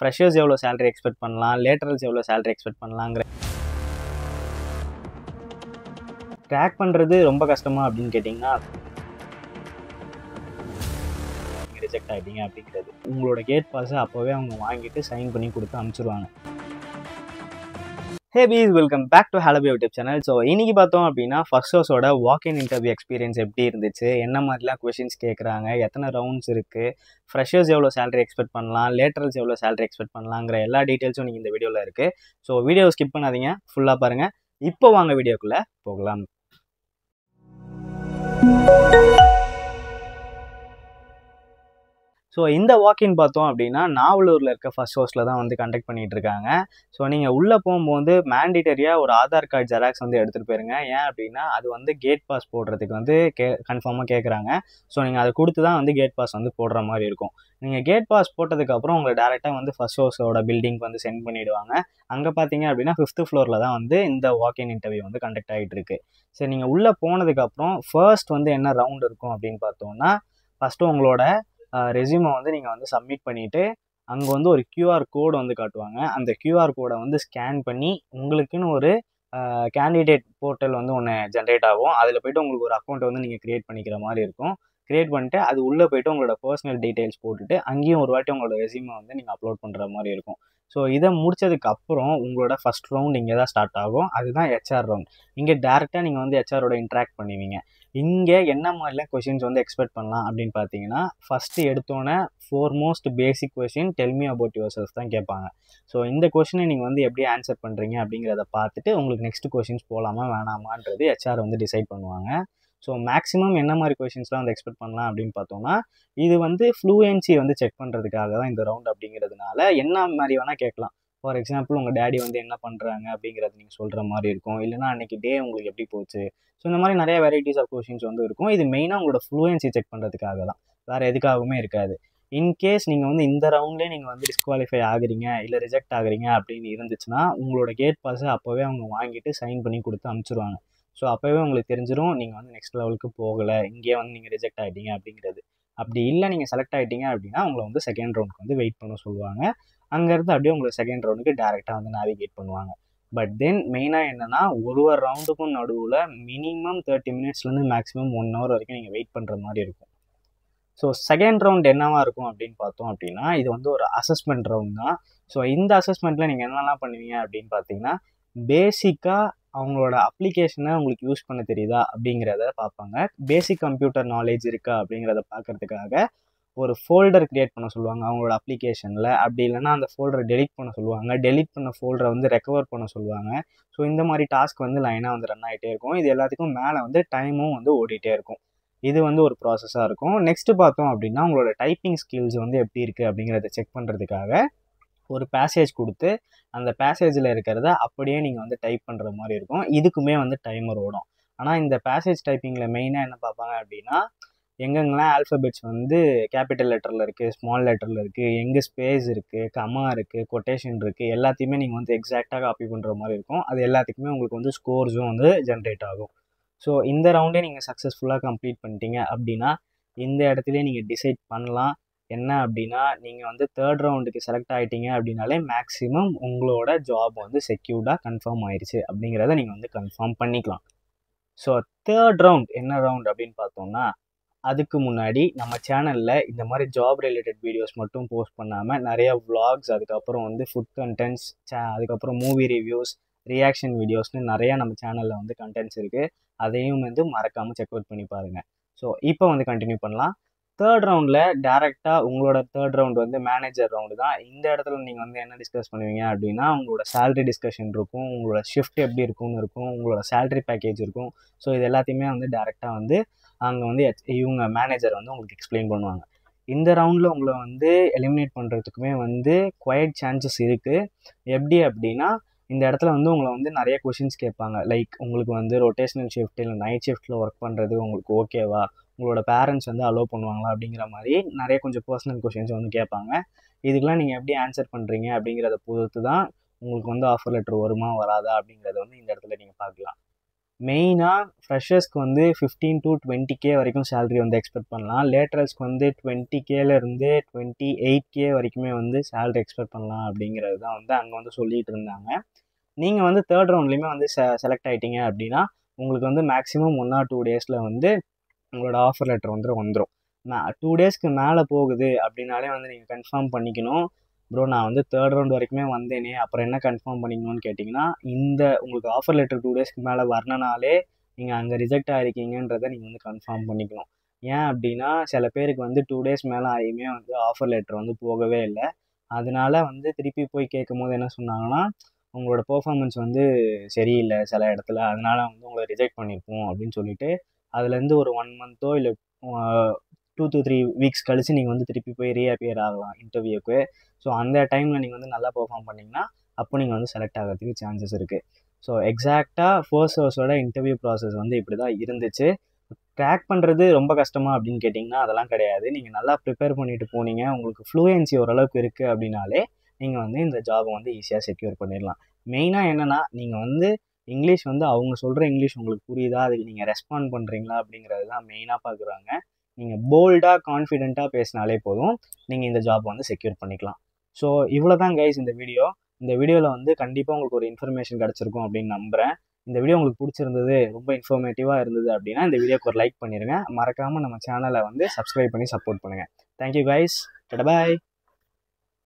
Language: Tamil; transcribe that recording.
ஃப்ரெஷர்ஸ் எவ்வளோ சேலரி எக்ஸ்பெக்ட் பண்ணலாம், லேட்டரல்ஸ் எவ்வளோ சேலரி எக்ஸ்பெக்ட் பண்ணலாங்கிற ட்ராக் பண்ணுறது ரொம்ப கஷ்டமா அப்படின்னு கேட்டிங்கன்னா, நீங்கள் ரிஜெக்ட் ஆகிட்டீங்க அப்படிங்கிறது உங்களோட கேட் பாஸை அப்போவே அவங்க வாங்கிட்டு சைன் பண்ணி கொடுத்து அனுப்பிச்சிருவாங்க. Hey peeps, welcome back to ஹலபி யூடியூப் சேனல். ஸோ இன்றைக்கி பார்த்தோம் அப்படின்னா ஃபர்ஸ்ட் ஹவுஸோட வாக்-இன் இன்டர்வியூ எக்ஸ்பீரியன்ஸ் எப்படி இருந்துச்சு, என்ன மாதிரிலாம் கொஷின்ஸ் கேட்குறாங்க, எத்தனை ரவுண்ட்ஸ் இருக்குது, ஃப்ரெஷர்ஸ் எவ்வளோ சேலரி எக்ஸ்பெக்ட் பண்ணலாம், லேட்டரல்ஸ் எவ்வளோ சேலரி எக்ஸ்பெக்ட் பண்ணலாங்கிற எல்லா டீட்டெயில்ஸும் நீங்கள் இந்த வீடியோவில் இருக்குது. ஸோ வீடியோவை ஸ்கிப் பண்ணாதீங்க, ஃபுல்லாக பாருங்கள். இப்போ வாங்க வீடியோக்குள்ளே போகலாம். ஸோ இந்த வாக்கின் பார்த்தோம் அப்படின்னா நாவலூரில் இருக்க ஃபர்ஸ்ட் ஹவுஸில் தான் வந்து கண்டக்ட் பண்ணிகிட்டு இருக்காங்க. ஸோ நீங்கள் உள்ளே போகும்போது மேண்டிட்டரியாக ஒரு ஆதார் கார்டு ஜெராக்ஸ் வந்து எடுத்துகிட்டு போயிருங்க. ஏன் அப்படின்னா அது வந்து கேட் பாஸ் போடுறதுக்கு வந்து கன்ஃபார்மாக கேட்குறாங்க. ஸோ நீங்கள் அதை கொடுத்து தான் வந்து கேட் பாஸ் வந்து போடுற மாதிரி இருக்கும். நீங்கள் கேட் பாஸ் போட்டதுக்கப்புறம் உங்களை டேரெக்டாக வந்து ஃபர்ஸ்ட் ஹவுஸோட பில்டிங் வந்து சென்ட் பண்ணிவிடுவாங்க. அங்கே பார்த்தீங்க அப்படின்னா 5th ஃப்ளோரில் தான் வந்து இந்த வாக்கின் இன்டர்வியூ வந்து கண்டக்ட் ஆகிட்டு இருக்கு. சரி, நீங்கள் உள்ளே போனதுக்கப்புறம் ஃபர்ஸ்ட் வந்து என்ன ரவுண்ட் இருக்கும் அப்படின்னு பார்த்தோம்னா, ஃபஸ்ட்டு உங்களோட ரெஸ்யூமை வந்து நீங்கள் வந்து சப்மிட் பண்ணிவிட்டு அங்கே வந்து ஒரு கியூஆர் கோடு வந்து காட்டுவாங்க. அந்த கியூஆர் கோடை வந்து ஸ்கேன் பண்ணி உங்களுக்குன்னு ஒரு கேண்டிடேட் போர்ட்டல் வந்து ஒன்று ஜென்ரேட் ஆகும். அதில் போய்ட்டு உங்களுக்கு ஒரு அக்கௌண்ட்டை வந்து நீங்கள் க்ரியேட் பண்ணிக்கிற மாதிரி இருக்கும். க்ரியேட் பண்ணிட்டு அது உள்ளே போய்ட்டு உங்களோட பர்சனல் டீட்டெயில்ஸ் போட்டுட்டு அங்கேயும் ஒரு வாட்டி உங்களோட ரெஸ்யூமை வந்து நீங்கள் அப்லோட் பண்ணுற மாதிரி இருக்கும். ஸோ இதை முடிச்சதுக்கப்புறம் உங்களோட ஃபஸ்ட் ரவுண்ட் இங்கே தான் ஸ்டார்ட் ஆகும். அதுதான் ஹெச்ஆர் ரவுண்ட். இங்கே டேரெக்டாக நீங்கள் வந்து ஹெச்ஆரோட இன்ட்ராக்ட் பண்ணுவீங்க. இங்கே என்ன மாதிரிலாம் கொஷின்ஸ் வந்து எக்ஸ்பெக்ட் பண்ணலாம் அப்படின்னு பார்த்தீங்கன்னா, ஃபஸ்ட்டு எடுத்தோன்னே foremost basic question tell me about your self தான் கேட்பாங்க. ஸோ இந்த கொஷினை நீங்கள் வந்து எப்படி ஆன்சர் பண்ணுறீங்க அப்படிங்கிறத பார்த்துட்டு உங்களுக்கு நெக்ஸ்ட் கொஷின்ஸ் போகலாமா வேணாமான்றது ஹெச்ஆர் வந்து டிசைட் பண்ணுவாங்க. ஸோ மேக்ஸிமம் என்ன மாதிரி கொஷின்ஸ்லாம் வந்து எக்ஸ்பெக்ட் பண்ணலாம் அப்படின்னு பார்த்தோம்னா, இது வந்து ஃப்ளூயன்சி வந்து செக் பண்ணுறதுக்காக தான் இந்த ரவுண்ட் அப்படிங்கிறதுனால என்ன மாதிரி வேணால் கேட்கலாம். ஃபார் எக்ஸாம்பிள் உங்கள் டேடி வந்து என்ன பண்ணுறாங்க அப்படிங்கிறது நீங்கள் சொல்கிற மாதிரி இருக்கும். இல்லைனா அன்றைக்கி டே உங்களுக்கு எப்படி போச்சு. ஸோ இந்த மாதிரி நிறைய வெரைட்டிஸ் ஆஃப் கொஷின்ஸ் வந்து இருக்கும். இது மெயினாக உங்களோட ஃப்ளூயன்சி செக் பண்ணுறதுக்காக தான், வேறு எதுக்காகவுமே இருக்காது. இன்கேஸ் நீங்கள் வந்து இந்த ரவுண்ட்லேயே நீங்கள் வந்து டிஸ்குவாலிஃபை ஆகுறீங்க இல்லை ரிஜெக்ட் ஆகுறீங்க அப்படின்னு இருந்துச்சுன்னா உங்களோட கேட் பாஸை அப்போவே அவங்க வாங்கிட்டு சைன் பண்ணி கொடுத்து அனுப்பிச்சிருவாங்க. ஸோ அப்போவே உங்களுக்கு தெரிஞ்சிடும் நீங்கள் வந்து நெக்ஸ்ட் லெவலுக்கு போகலை, இங்கேயே வந்து நீங்கள் ரிஜெக்ட் ஆகிட்டீங்க அப்படிங்கிறது. அப்படி இல்லை நீங்கள் செலக்ட் ஆகிட்டீங்க அப்படின்னா உங்களை வந்து செகண்ட் ரவுண்டுக்கு வந்து வெயிட் பண்ண சொல்லுவாங்க. அங்கேருந்து அப்படியே உங்களுக்கு செகண்ட் ரவுண்டுக்கு டேரெக்டாக வந்து நேவிகேட் பண்ணுவாங்க. பட் தென் மெயினாக என்னென்னா ஒரு ரவுண்டுக்கும் நடுவில் மினிமம் 30 மினிட்ஸ்லேருந்து மேக்ஸிமம் 1 hour வரைக்கும் நீங்கள் வெயிட் பண்ணுற மாதிரி இருக்கும். ஸோ செகண்ட் ரவுண்ட் என்னவாக இருக்கும் அப்படின்னு பார்த்தோம் அப்படின்னா, இது வந்து ஒரு அசஸ்மெண்ட் ரவுண்ட் தான். ஸோ இந்த அசஸ்மெண்ட்டில் நீங்கள் என்னெல்லாம் பண்ணுவீங்க அப்படின்னு பார்த்தீங்கன்னா, பேசிக்காக அவங்களோட அப்ளிகேஷனை உங்களுக்கு யூஸ் பண்ண தெரியுதா அப்படிங்கிறத பார்ப்பாங்க. பேசிக் கம்ப்யூட்டர் நாலேஜ் இருக்கா அப்படிங்கிறத பார்க்குறதுக்காக ஒரு ஃபோல்டர் க்ரியேட் பண்ண சொல்லுவாங்க அவங்களோட அப்ளிகேஷனில். அப்படி இல்லைனா அந்த ஃபோல்டரை டெலிட் பண்ண சொல்லுவாங்க. டெலிட் பண்ண ஃபோல்டரை வந்து ரெக்கவர் பண்ண சொல்லுவாங்க. ஸோ இந்த மாதிரி டாஸ்க் வந்து லைனாக வந்து ரன் ஆகிட்டே இருக்கும். இது எல்லாத்துக்கும் மேலே வந்து டைமும் வந்து ஓடிட்டே இருக்கும். இது வந்து ஒரு ப்ராசஸாக இருக்கும். நெக்ஸ்ட்டு பார்த்தோம் அப்படின்னா உங்களோட டைப்பிங் ஸ்கில்ஸ் வந்து எப்படி இருக்குது அப்படிங்கிறத செக் பண்ணுறதுக்காக ஒரு பேசேஜ் கொடுத்து அந்த பேசேஜில் இருக்கிறத அப்படியே நீங்கள் வந்து டைப் பண்ணுற மாதிரி இருக்கும். இதுக்குமே வந்து டைமர் ஓடும். ஆனால் இந்த பேசேஜ் டைப்பிங்கில் மெயினாக என்ன பார்ப்பாங்க அப்படின்னா, எங்கெங்கெல்லாம் ஆல்ஃபபெட்ஸ் வந்து கேபிட்டல் லெட்டரில் இருக்குது, ஸ்மால் லெட்டரில் இருக்குது, எங்கே ஸ்பேஸ் இருக்குது, கமா இருக்குது, கொட்டேஷன் இருக்குது, எல்லாத்தையுமே நீங்கள் வந்து எக்ஸாக்டாக காப்பி பண்ணுற மாதிரி இருக்கும். அது எல்லாத்துக்குமே உங்களுக்கு வந்து ஸ்கோர்ஸும் வந்து ஜென்ரேட் ஆகும். ஸோ இந்த ரவுண்டே நீங்கள் சக்ஸஸ்ஃபுல்லாக கம்ப்ளீட் பண்ணிட்டீங்க அப்படின்னா இந்த இடத்துலேயே நீங்கள் டிசைட் பண்ணலாம். என்ன அப்படின்னா, நீங்கள் வந்து 3rd ரவுண்டுக்கு செலக்ட் ஆகிட்டீங்க அப்படின்னாலே மேக்ஸிமம் உங்களோட ஜாப் வந்து செக்யூர்டாக கன்ஃபார்ம் ஆயிடுச்சு அப்படிங்கிறத நீங்கள் வந்து கன்ஃபார்ம் பண்ணிக்கலாம். ஸோ 3rd ரவுண்ட் என்ன ரவுண்ட் அப்படின்னு பார்த்தோம்னா, அதுக்கு முன்னாடி நம்ம சேனலில் இந்த மாதிரி ஜாப் ரிலேட்டட் வீடியோஸ் மட்டும் போஸ்ட் பண்ணாமல் நிறைய vlogs, அதுக்கப்புறம் வந்து ஃபுட் கண்டென்ட்ஸ், அதுக்கப்புறம் மூவி ரிவ்யூஸ், ரியாக்ஷன் வீடியோஸ்னு நிறையா நம்ம சேனலில் வந்து கண்டென்ட்ஸ் இருக்குது. அதையும் வந்து மறக்காமல் செக் அவுட் பண்ணி பாருங்கள். ஸோ இப்போ வந்து கண்டினியூ பண்ணலாம். 3rd ரவுண்டில் டேரெக்டாக உங்களோட 3rd ரவுண்ட் வந்து மேனேஜர் ரவுண்டு தான். இந்த இடத்துல நீங்கள் வந்து என்ன டிஸ்கஸ் பண்ணுவீங்க அப்படின்னா, உங்களோட சேலரி டிஸ்கஷன் இருக்கும், உங்களோட ஷிஃப்ட் எப்படி இருக்கும்னு இருக்கும், உங்களோட சேலரி பேக்கேஜ் இருக்கும். ஸோ இது எல்லாத்தையுமே வந்து டேரெக்டாக வந்து அங்கே வந்து இவங்க மேனேஜர் வந்து உங்களுக்கு எக்ஸ்பிளைன் பண்ணுவாங்க. இந்த ரவுண்டில் உங்களை வந்து எலிமினேட் பண்ணுறதுக்குமே வந்து குவைட் சான்சஸ் இருக்குது. எப்படி அப்படின்னா, இந்த இடத்துல வந்து உங்களை வந்து நிறைய கொஷின்ஸ் கேட்பாங்க. லைக் உங்களுக்கு வந்து ரொட்டேஷனல் ஷிஃப்ட் இல்லை நைட் ஷிஃப்ட்டில் ஒர்க் பண்ணுறது உங்களுக்கு ஓகேவா, உங்களோட பேரண்ட்ஸ் வந்து அலோவ் பண்ணுவாங்களா அப்படிங்கிற மாதிரி நிறைய கொஞ்சம் பர்சனல் கொஷின்ஸ் வந்து கேட்பாங்க. இதுக்கெலாம் நீங்கள் எப்படி ஆன்சர் பண்ணுறீங்க அப்படிங்கிறத பொறுத்து தான் உங்களுக்கு வந்து ஆஃபர் லெட்டர் வருமா வராதா அப்படிங்கிறத வந்து இந்த இடத்துல நீங்கள் பார்க்கலாம். மெயினாக ஃப்ரெஷர்ஸ்க்கு வந்து 15 to 20K வரைக்கும் சேலரி வந்து எக்ஸ்பெக்ட் பண்ணலாம். லேட்டரர்ஸ்க்கு வந்து 20Kலேருந்து 28K வரைக்குமே வந்து சேலரி எக்ஸ்பெக்ட் பண்ணலாம் அப்படிங்கிறது தான் வந்து அங்கே வந்து சொல்லிகிட்டு இருந்தாங்க. நீங்கள் வந்து தேர்ட் ரவுண்ட்லேயுமே வந்து செலக்ட் ஆகிட்டீங்க அப்படின்னா உங்களுக்கு வந்து மேக்ஸிமம் 1 or 2 டேஸில் வந்து உங்களோட ஆஃபர் லெட்டர் வந்து வந்துடும். 2 டேஸ்க்கு மேலே போகுது அப்படின்னாலே வந்து நீங்கள் கன்ஃபார்ம் பண்ணிக்கணும். ப்ரோ நான் வந்து தேர்ட் ரவுண்ட் வரைக்குமே வந்தேனே, அப்புறம் என்ன கன்ஃபார்ம் பண்ணிக்கணும்னு கேட்டிங்கன்னா, உங்களுக்கு ஆஃபர் லெட்டர் 2 டேஸ்க்கு மேலே வரணுனாலே நீங்கள் அங்கே ரிஜெக்ட் ஆகிருக்கீங்கன்றதை நீங்கள் வந்து கன்ஃபார்ம் பண்ணிக்கணும். ஏன் அப்படின்னா சில பேருக்கு வந்து 2 டேஸ் மேலே ஆகியுமே வந்து ஆஃபர் லெட்டர் வந்து போகவே இல்லை. அதனால வந்து திருப்பி போய் கேட்கும் போது என்ன சொன்னாங்கன்னா, உங்களோட பெர்ஃபார்மன்ஸ் வந்து சரியில்லை சில இடத்துல, அதனால வந்து உங்களை ரிஜெக்ட் பண்ணியிருப்போம் அப்படின்னு சொல்லிட்டு அதுலேருந்து ஒரு 1 மந்த்தோ இல்லை 2 to 3 வீக்ஸ் கழித்து நீங்கள் வந்து திருப்பி போய் ரீஅப்பியர் ஆகலாம் இன்டர்வியூக்கு. ஸோ அந்த டைமில் நீங்கள் வந்து நல்லா பெர்ஃபார்ம் பண்ணிங்கன்னா அப்போ நீங்கள் வந்து செலக்ட் ஆகிறதுக்கு சான்சஸ் இருக்குது. ஸோ எக்ஸாக்டாக ஃபர்ஸ்ட் ஹவர்ஸோட இன்டர்வியூ ப்ராசஸ் வந்து இப்படி தான் இருந்துச்சு. க்ராக் பண்ணுறது ரொம்ப கஷ்டமா அப்படின்னு கேட்டிங்கன்னா அதெல்லாம் கிடையாது. நீங்கள் நல்லா ப்ரிப்பேர் பண்ணிட்டு போனீங்க, உங்களுக்கு ஃப்ளூயன்சி ஓரளவுக்கு இருக்குது அப்படின்னாலே நீங்கள் வந்து இந்த ஜாபை வந்து ஈஸியாக செக்யூர் பண்ணிடலாம். மெயினாக என்னென்னா நீங்கள் வந்து இங்கிலீஷ் வந்து அவங்க சொல்கிற இங்கிலீஷ் உங்களுக்கு புரியுதா, அதுக்கு நீங்கள் ரெஸ்பாண்ட் பண்ணுறீங்களா அப்படிங்கிறது தான் மெயினாக பார்க்குறாங்க. நீங்கள் போல்டாக கான்ஃபிடென்ட்டாக பேசினாலே போதும், நீங்கள் இந்த ஜாப் வந்து செக்யூர் பண்ணிக்கலாம். ஸோ இவ்வளோ தான் கைஸ் இந்த வீடியோ. இந்த வீடியோவில் வந்து கண்டிப்பாக உங்களுக்கு ஒரு இன்ஃபர்மேஷன் கிடச்சிருக்கும் அப்படின்னு நம்புகிறேன். இந்த வீடியோ உங்களுக்கு பிடிச்சிருந்தது, ரொம்ப இன்ஃபர்மேட்டிவாக இருந்தது அப்படின்னா இந்த வீடியோக்கு ஒரு லைக் பண்ணிடுங்க. மறக்காமல் நம்ம சேனலை வந்து சப்ஸ்கிரைப் பண்ணி சப்போர்ட் பண்ணுங்கள். Thank you guys. பாய்.